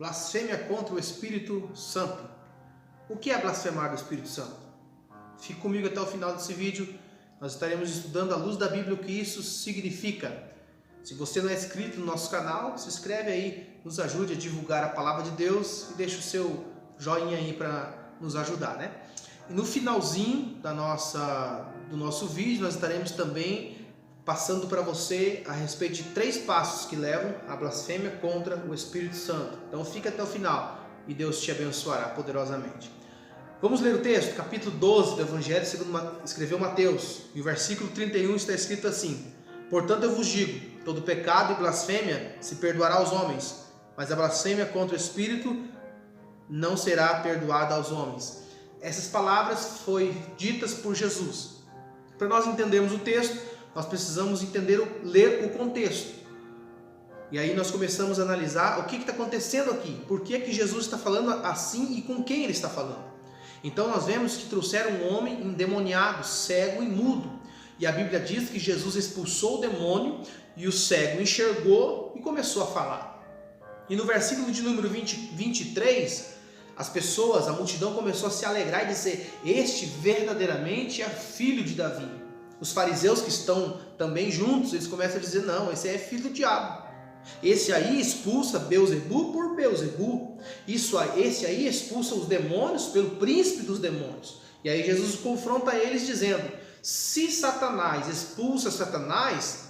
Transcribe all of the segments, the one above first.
Blasfêmia contra o Espírito Santo. O que é blasfemar do Espírito Santo? Fique comigo até o final desse vídeo. Nós estaremos estudando à luz da Bíblia o que isso significa. Se você não é inscrito no nosso canal, se inscreve aí, nos ajude a divulgar a palavra de Deus e deixa o seu joinha aí para nos ajudar, né? E no finalzinho do nosso vídeo, nós estaremos também passando para você a respeito de 3 passos que levam à blasfêmia contra o Espírito Santo. Então fica até o final e Deus te abençoará poderosamente. Vamos ler o texto, capítulo 12 do Evangelho segundo escreveu Mateus, e o versículo 31 está escrito assim: Portanto eu vos digo, todo pecado e blasfêmia se perdoará aos homens, mas a blasfêmia contra o Espírito não será perdoada aos homens. Essas palavras foram ditas por Jesus. Para nós entendermos o texto, nós precisamos ler o contexto. E aí nós começamos a analisar o que está acontecendo aqui. Por que Jesus está falando assim e com quem ele está falando. Então nós vemos que trouxeram um homem endemoniado, cego e mudo. E a Bíblia diz que Jesus expulsou o demônio e o cego enxergou e começou a falar. E no versículo de número 23, as pessoas, a multidão começou a se alegrar e dizer: este verdadeiramente é filho de Davi. Os fariseus que estão também juntos, eles começam a dizer: não, esse é filho do diabo. Esse aí expulsa Beelzebu por Beelzebu. Esse aí expulsa os demônios pelo príncipe dos demônios. E aí Jesus confronta eles dizendo: se Satanás expulsa Satanás,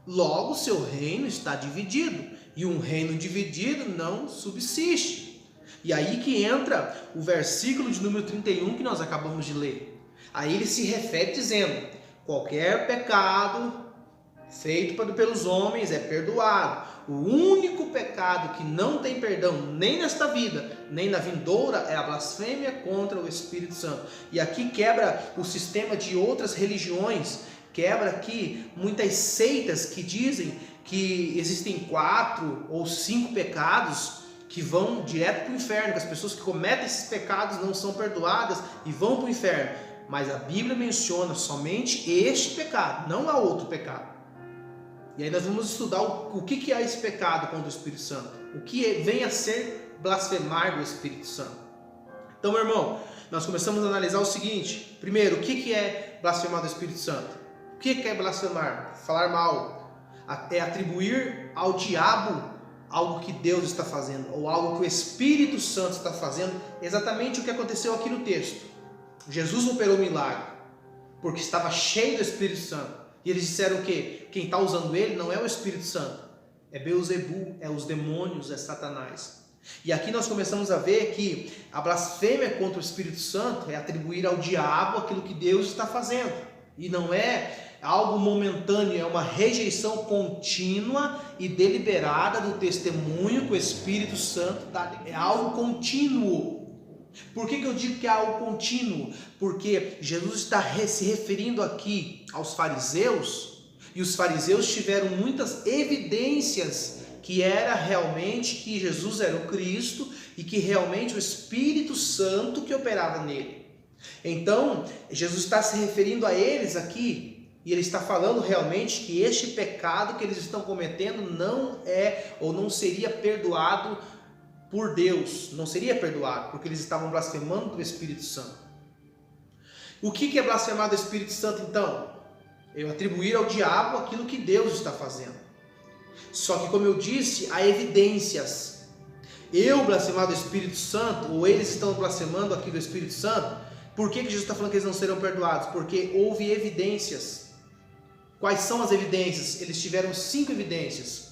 logo seu reino está dividido. E um reino dividido não subsiste. E aí que entra o versículo de número 31 que nós acabamos de ler. Aí ele se refere dizendo: qualquer pecado feito pelos homens é perdoado. O único pecado que não tem perdão, nem nesta vida, nem na vindoura, é a blasfêmia contra o Espírito Santo. E aqui quebra o sistema de outras religiões, quebra aqui muitas seitas que dizem que existem 4 ou 5 pecados que vão direto para o inferno, que as pessoas que cometem esses pecados não são perdoadas e vão para o inferno. Mas a Bíblia menciona somente este pecado, não há outro pecado. E aí nós vamos estudar o que é esse pecado contra o Espírito Santo. O que vem a ser blasfemar do Espírito Santo. Então, meu irmão, nós começamos a analisar o seguinte. Primeiro, o que é blasfemar do Espírito Santo? O que é blasfemar? Falar mal. É atribuir ao diabo algo que Deus está fazendo, ou algo que o Espírito Santo está fazendo. Exatamente o que aconteceu aqui no texto. Jesus operou um milagre, porque estava cheio do Espírito Santo. E eles disseram que quem está usando ele não é o Espírito Santo, é Beelzebu, é os demônios, é Satanás. E aqui nós começamos a ver que a blasfêmia contra o Espírito Santo é atribuir ao diabo aquilo que Deus está fazendo. E não é algo momentâneo, é uma rejeição contínua e deliberada do testemunho que o Espírito Santo dá. É algo contínuo. Por que eu digo que é algo contínuo? Porque Jesus está se referindo aqui aos fariseus, e os fariseus tiveram muitas evidências que era realmente que Jesus era o Cristo e que realmente o Espírito Santo que operava nele. Então, Jesus está se referindo a eles aqui, e ele está falando realmente que este pecado que eles estão cometendo não é ou não seria perdoado por Deus, não seria perdoado, porque eles estavam blasfemando do Espírito Santo. O que é blasfemar do Espírito Santo então? Eu atribuir ao diabo aquilo que Deus está fazendo. Só que, como eu disse, há evidências. Eu blasfemar do Espírito Santo, ou eles estão blasfemando aqui do Espírito Santo, por que Jesus está falando que eles não serão perdoados? Porque houve evidências. Quais são as evidências? Eles tiveram 5 evidências.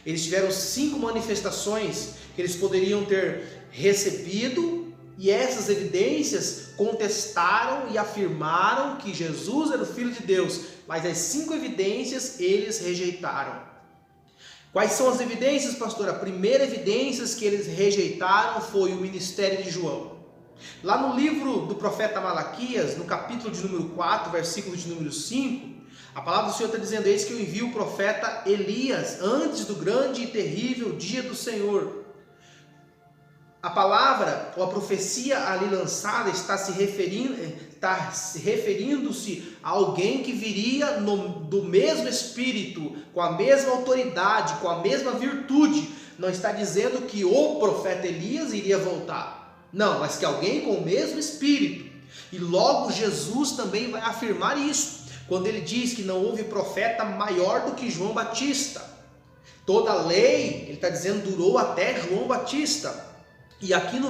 Eles tiveram 5 manifestações que eles poderiam ter recebido, e essas evidências contestaram e afirmaram que Jesus era o Filho de Deus, mas as 5 evidências eles rejeitaram. Quais são as evidências, pastor? A primeira evidência que eles rejeitaram foi o ministério de João. Lá no livro do profeta Malaquias, no capítulo de número 4, versículo de número 5, a palavra do Senhor está dizendo: eis que eu envio o profeta Elias antes do grande e terrível dia do Senhor. A palavra ou a profecia ali lançada está se referindo, está referindo-se a alguém que viria do mesmo Espírito, com a mesma autoridade, com a mesma virtude. Não está dizendo que o profeta Elias iria voltar. Não, mas que alguém com o mesmo Espírito. E logo Jesus também vai afirmar isso, quando ele diz que não houve profeta maior do que João Batista. Toda a lei, ele está dizendo, durou até João Batista. E aqui no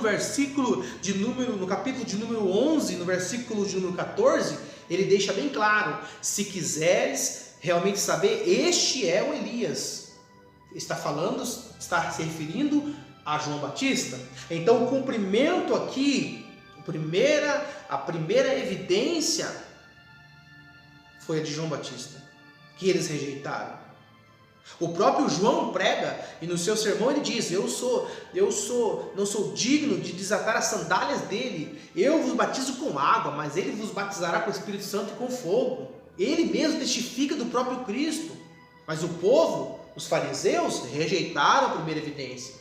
capítulo de número 11, no versículo de número 14, ele deixa bem claro: se quiseres realmente saber, este é o Elias. Está se referindo a João Batista. Então o cumprimento aqui, a primeira evidência foi a de João Batista, que eles rejeitaram. O próprio João prega, e no seu sermão ele diz: não sou digno de desatar as sandálias dele. Eu vos batizo com água, mas ele vos batizará com o Espírito Santo e com fogo. Ele mesmo testifica do próprio Cristo. Mas o povo, os fariseus, rejeitaram a primeira evidência.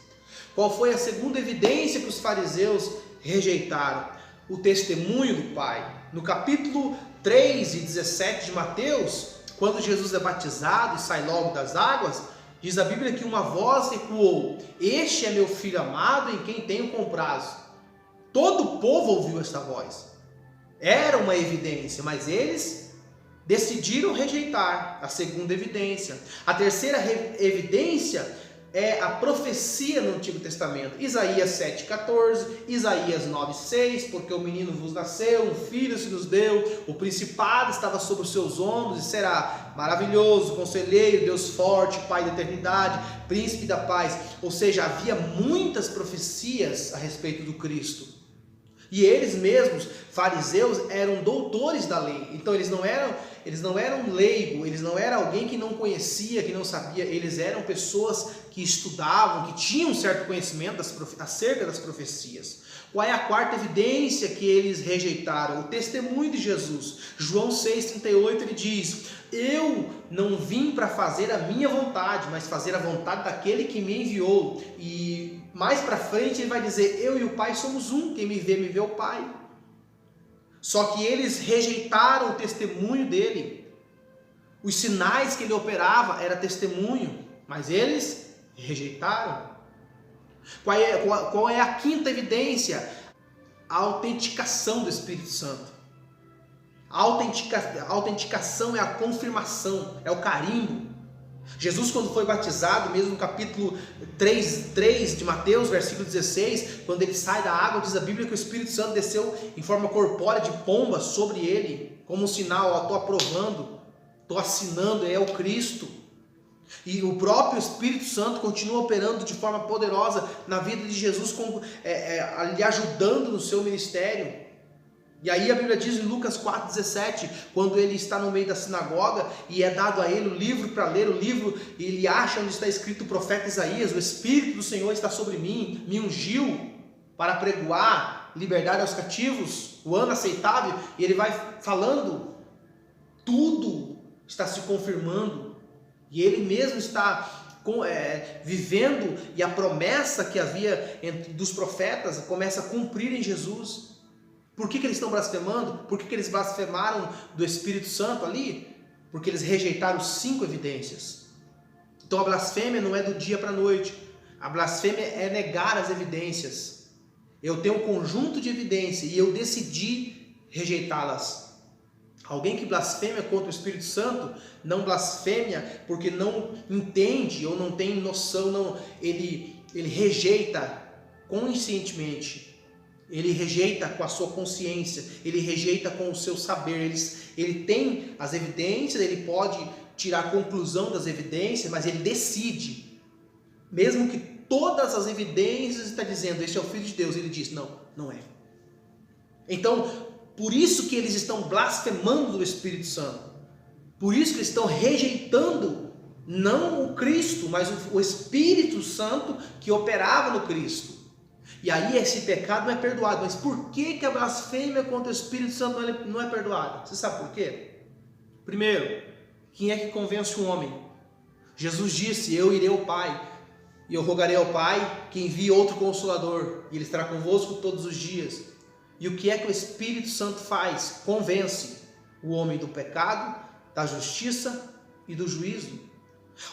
Qual foi a segunda evidência que os fariseus rejeitaram? O testemunho do Pai. No capítulo 3 e 17 de Mateus, quando Jesus é batizado e sai logo das águas, diz a Bíblia que uma voz ecoou: este é meu filho amado em quem tenho comprazo. Todo o povo ouviu esta voz. Era uma evidência, mas eles decidiram rejeitar a segunda evidência. A terceira evidência é a profecia no Antigo Testamento. Isaías 7,14, Isaías 9,6, porque o menino vos nasceu, um filho se nos deu, o principado estava sobre os seus ombros, e será maravilhoso, conselheiro, Deus forte, Pai da eternidade, príncipe da paz. Ou seja, havia muitas profecias a respeito do Cristo. E eles mesmos, fariseus, eram doutores da lei. Então eles não eram leigos, eles não eram alguém que não conhecia, que não sabia. Eles eram pessoas que estudavam, que tinham um certo conhecimento acerca das profecias. Qual é a quarta evidência que eles rejeitaram? O testemunho de Jesus. João 6,38 ele diz: eu não vim para fazer a minha vontade, mas fazer a vontade daquele que me enviou. E mais para frente ele vai dizer: eu e o Pai somos um, quem me vê o Pai. Só que eles rejeitaram o testemunho dele. Os sinais que ele operava era testemunho, mas eles rejeitaram. Qual é a quinta evidência? A autenticação do Espírito Santo. A autenticação é a confirmação, é o carimbo. Jesus, quando foi batizado, mesmo no capítulo 3 de Mateus, versículo 16, quando ele sai da água, diz a Bíblia que o Espírito Santo desceu em forma corpórea de pomba sobre ele, como um sinal: estou aprovando, estou assinando, é o Cristo. E o próprio Espírito Santo continua operando de forma poderosa na vida de Jesus, lhe ajudando no seu ministério. E aí a Bíblia diz em Lucas 4,17, quando ele está no meio da sinagoga e é dado a ele o livro para ler o livro, e ele acha onde está escrito o profeta Isaías: o Espírito do Senhor está sobre mim, me ungiu para pregoar liberdade aos cativos, o ano aceitável. E ele vai falando, tudo está se confirmando, e ele mesmo está vivendo, e a promessa que havia dos profetas começa a cumprir em Jesus. Por que eles estão blasfemando? Por que eles blasfemaram do Espírito Santo ali? Porque eles rejeitaram 5 evidências. Então a blasfêmia não é do dia para a noite. A blasfêmia é negar as evidências. Eu tenho um conjunto de evidências e eu decidi rejeitá-las. Alguém que blasfêmia contra o Espírito Santo não blasfêmia porque não entende ou não tem noção, ele rejeita conscientemente. Ele rejeita com a sua consciência, ele rejeita com o seu saber. Ele tem as evidências, ele pode tirar a conclusão das evidências, mas ele decide. Mesmo que todas as evidências estão dizendo: este é o Filho de Deus, ele diz: não, não é. Então, por isso que eles estão blasfemando do Espírito Santo. Por isso que eles estão rejeitando não o Cristo, mas o Espírito Santo que operava no Cristo. E aí esse pecado não é perdoado. Mas por que a blasfêmia contra o Espírito Santo não é perdoada? Você sabe por quê? Primeiro, quem é que convence o homem? Jesus disse: eu irei ao Pai, e eu rogarei ao Pai que envie outro Consolador, e Ele estará convosco todos os dias. E o que é que o Espírito Santo faz? Convence o homem do pecado, da justiça e do juízo.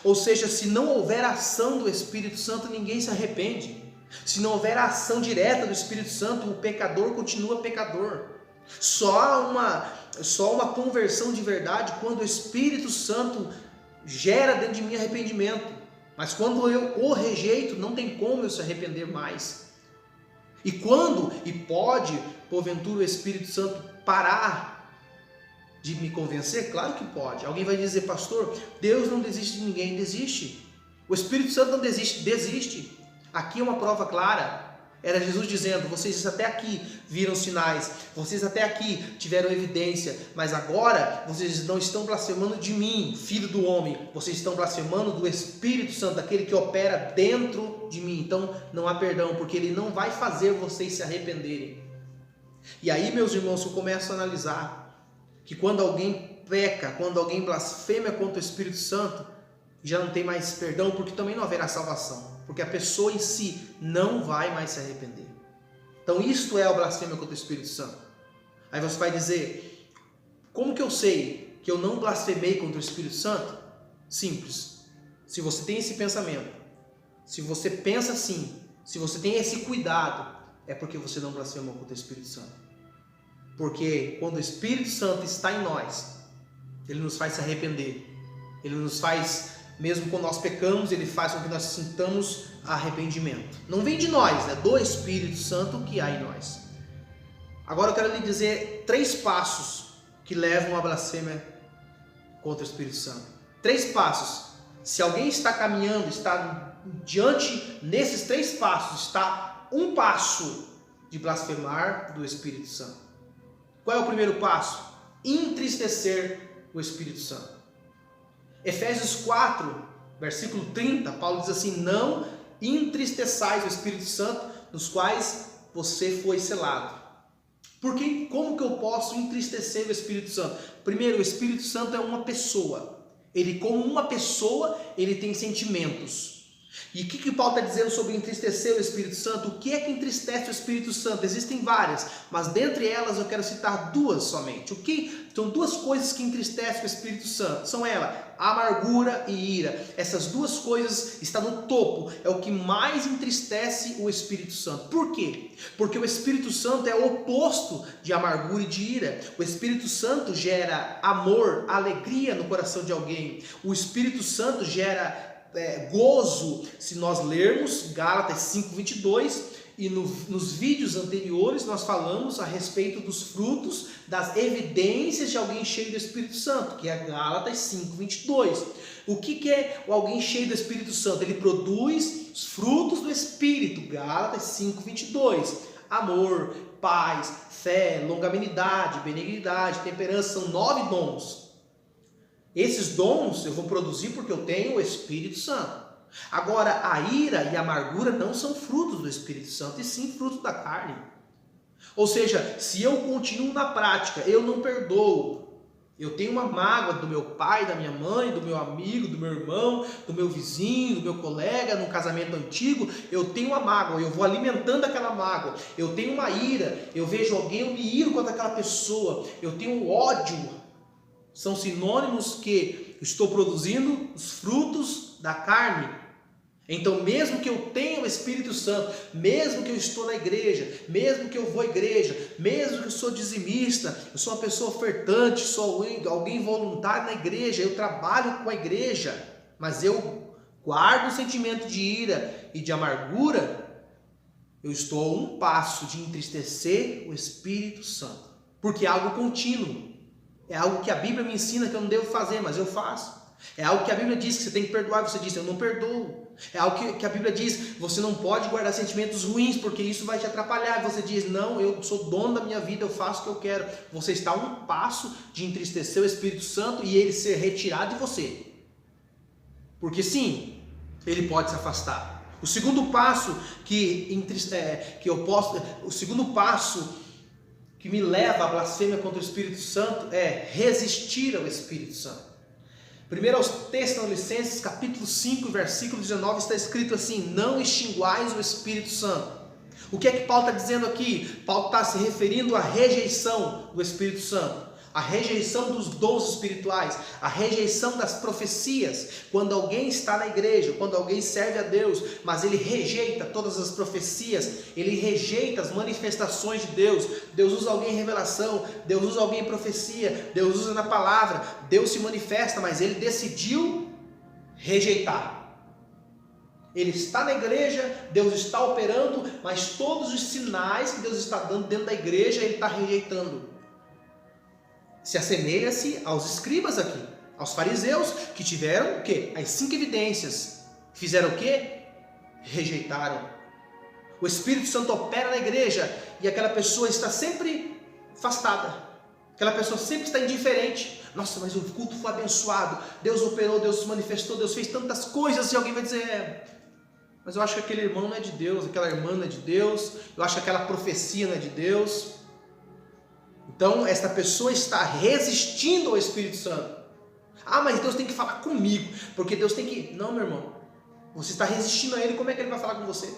Ou seja, se não houver ação do Espírito Santo, ninguém se arrepende. Se não houver ação direta do Espírito Santo, o pecador continua pecador. Só uma conversão de verdade quando o Espírito Santo gera dentro de mim arrependimento. Mas quando eu o rejeito, não tem como eu se arrepender mais. E pode, porventura, o Espírito Santo parar de me convencer? Claro que pode. Alguém vai dizer, pastor, Deus não desiste de ninguém. Desiste. O Espírito Santo não desiste. Desiste. Aqui é uma prova clara. Era Jesus dizendo, vocês até aqui viram sinais, vocês até aqui tiveram evidência, mas agora vocês não estão blasfemando de mim, filho do homem, vocês estão blasfemando do Espírito Santo, daquele que opera dentro de mim. Então não há perdão, porque ele não vai fazer vocês se arrependerem. E aí, meus irmãos, eu começo a analisar que quando alguém peca, quando alguém blasfema contra o Espírito Santo, já não tem mais perdão, porque também não haverá salvação. Porque a pessoa em si não vai mais se arrepender. Então isto é a blasfêmia contra o Espírito Santo. Aí você vai dizer, como que eu sei que eu não blasfemei contra o Espírito Santo? Simples. Se você tem esse pensamento, se você pensa assim, se você tem esse cuidado, é porque você não blasfemou contra o Espírito Santo. Porque quando o Espírito Santo está em nós, ele nos faz se arrepender. Ele nos faz... Mesmo quando nós pecamos, ele faz com que nós sintamos arrependimento. Não vem de nós, é do Espírito Santo que há em nós. Agora eu quero lhe dizer 3 passos que levam à blasfêmia contra o Espírito Santo. 3 passos. Se alguém está caminhando, está diante, nesses 3 passos, está um passo de blasfemar do Espírito Santo. Qual é o primeiro passo? Entristecer o Espírito Santo. Efésios 4, versículo 30, Paulo diz assim, não entristeçais o Espírito Santo, nos quais você foi selado. Porque como que eu posso entristecer o Espírito Santo? Primeiro, o Espírito Santo é uma pessoa. Ele, como uma pessoa, ele tem sentimentos. E o que Paulo está dizendo sobre entristecer o Espírito Santo? O que é que entristece o Espírito Santo? Existem várias, mas dentre elas eu quero citar 2 somente. O que? São 2 coisas que entristecem o Espírito Santo. São elas, amargura e ira. Essas 2 coisas estão no topo. É o que mais entristece o Espírito Santo. Por quê? Porque o Espírito Santo é o oposto de amargura e de ira. O Espírito Santo gera amor, alegria no coração de alguém. O Espírito Santo gera gozo. Se nós lermos Gálatas 5:22 e nos vídeos anteriores nós falamos a respeito dos frutos, das evidências de alguém cheio do Espírito Santo, que é Gálatas 5:22. O que é alguém cheio do Espírito Santo? Ele produz os frutos do Espírito, Gálatas 5:22. Amor, paz, fé, longanimidade, benignidade, temperança, são 9 dons. Esses dons eu vou produzir porque eu tenho o Espírito Santo. Agora, a ira e a amargura não são frutos do Espírito Santo, e sim frutos da carne. Ou seja, se eu continuo na prática, eu não perdoo, eu tenho uma mágoa do meu pai, da minha mãe, do meu amigo, do meu irmão, do meu vizinho, do meu colega, num casamento antigo, eu tenho uma mágoa, eu vou alimentando aquela mágoa, eu tenho uma ira, eu vejo alguém, eu me iro contra aquela pessoa, eu tenho ódio. São sinônimos que estou produzindo os frutos da carne. Então, mesmo que eu tenha o Espírito Santo, mesmo que eu estou na igreja, mesmo que eu vou à igreja, mesmo que eu sou dizimista, eu sou uma pessoa ofertante, sou alguém voluntário na igreja, eu trabalho com a igreja, mas eu guardo o sentimento de ira e de amargura, eu estou a um passo de entristecer o Espírito Santo, porque é algo contínuo. É algo que a Bíblia me ensina que eu não devo fazer, mas eu faço. É algo que a Bíblia diz que você tem que perdoar, você diz, eu não perdoo. É algo que a Bíblia diz, você não pode guardar sentimentos ruins, porque isso vai te atrapalhar. Você diz, não, eu sou dono da minha vida, eu faço o que eu quero. Você está a um passo de entristecer o Espírito Santo e ele ser retirado de você. Porque sim, ele pode se afastar. O segundo passo o segundo passo que me leva à blasfêmia contra o Espírito Santo é resistir ao Espírito Santo. Primeiro aos Tessalonicenses, capítulo 5, versículo 19, está escrito assim, não extinguais o Espírito Santo. O que é que Paulo está dizendo aqui? Paulo está se referindo à rejeição do Espírito Santo, a rejeição dos dons espirituais, a rejeição das profecias. Quando alguém está na igreja, quando alguém serve a Deus, mas ele rejeita todas as profecias, ele rejeita as manifestações de Deus. Deus usa alguém em revelação, Deus usa alguém em profecia, Deus usa na palavra, Deus se manifesta, mas ele decidiu rejeitar. Ele está na igreja, Deus está operando, mas todos os sinais que Deus está dando dentro da igreja, ele está rejeitando. Se assemelha-se aos escribas aqui, aos fariseus, que tiveram o quê? As 5 evidências. Fizeram o quê? Rejeitaram. O Espírito Santo opera na igreja e aquela pessoa está sempre afastada. Aquela pessoa sempre está indiferente. Nossa, mas o culto foi abençoado. Deus operou, Deus se manifestou, Deus fez tantas coisas. E alguém vai dizer, mas eu acho que aquele irmão não é de Deus, aquela irmã não é de Deus, eu acho que aquela profecia não é de Deus. Então, esta pessoa está resistindo ao Espírito Santo. Ah, mas Deus tem que falar comigo, porque Deus tem que... Não, meu irmão, você está resistindo a Ele, como é que Ele vai falar com você?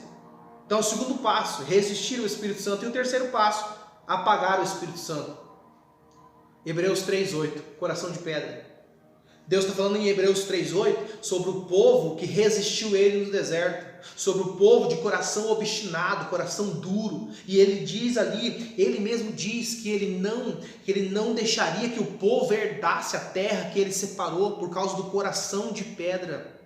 Então, o segundo passo, resistir ao Espírito Santo. E o terceiro passo, apagar o Espírito Santo. Hebreus 3:8, coração de pedra. Deus está falando em Hebreus 3:8 sobre o povo que resistiu a Ele no deserto, sobre o povo de coração obstinado, coração duro. E Ele diz ali, Ele mesmo diz que Ele não deixaria que o povo herdasse a terra que Ele separou por causa do coração de pedra.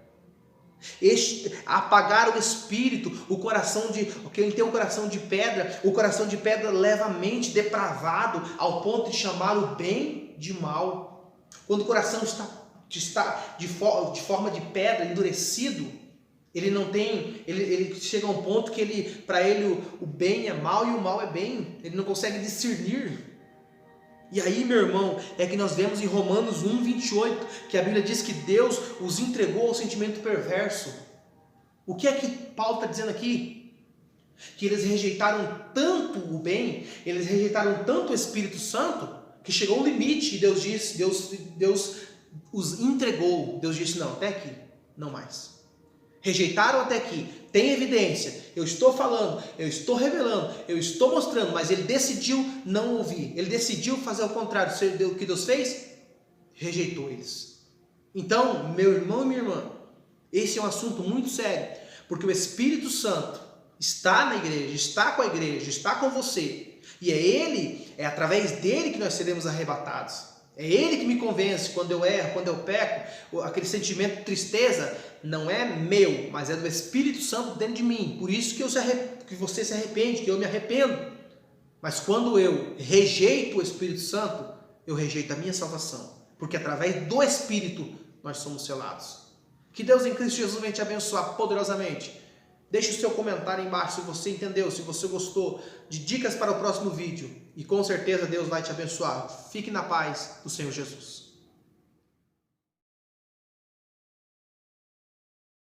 Apagar o espírito, o coração de quem tem um coração de pedra, o coração de pedra leva a mente depravado ao ponto de chamar o bem de mal. Quando o coração está de forma de pedra, endurecido, ele não tem, ele chega a um ponto que para ele o bem é mal e o mal é bem, ele não consegue discernir. E aí, meu irmão, é que nós vemos em Romanos 1:28, que a Bíblia diz que Deus os entregou ao sentimento perverso. O que é que Paulo está dizendo aqui? Que eles rejeitaram tanto o bem, eles rejeitaram tanto o Espírito Santo, que chegou um limite, e Deus os entregou. Deus disse, não, até aqui, não mais. Rejeitaram até aqui, tem evidência, eu estou falando, eu estou revelando, eu estou mostrando, mas ele decidiu não ouvir, ele decidiu fazer o contrário. O que Deus fez? Rejeitou eles. Então, meu irmão e minha irmã, esse é um assunto muito sério, porque o Espírito Santo está na igreja, está com a igreja, está com você, e é através dele que nós seremos arrebatados. É Ele que me convence quando eu erro, quando eu peco. Aquele sentimento de tristeza não é meu, mas é do Espírito Santo dentro de mim. Por isso que você se arrepende, que eu me arrependo. Mas quando eu rejeito o Espírito Santo, eu rejeito a minha salvação. Porque através do Espírito nós somos selados. Que Deus em Cristo Jesus venha te abençoar poderosamente. Deixe o seu comentário aí embaixo se você entendeu, se você gostou de dicas para o próximo vídeo. E com certeza Deus vai te abençoar. Fique na paz do Senhor Jesus.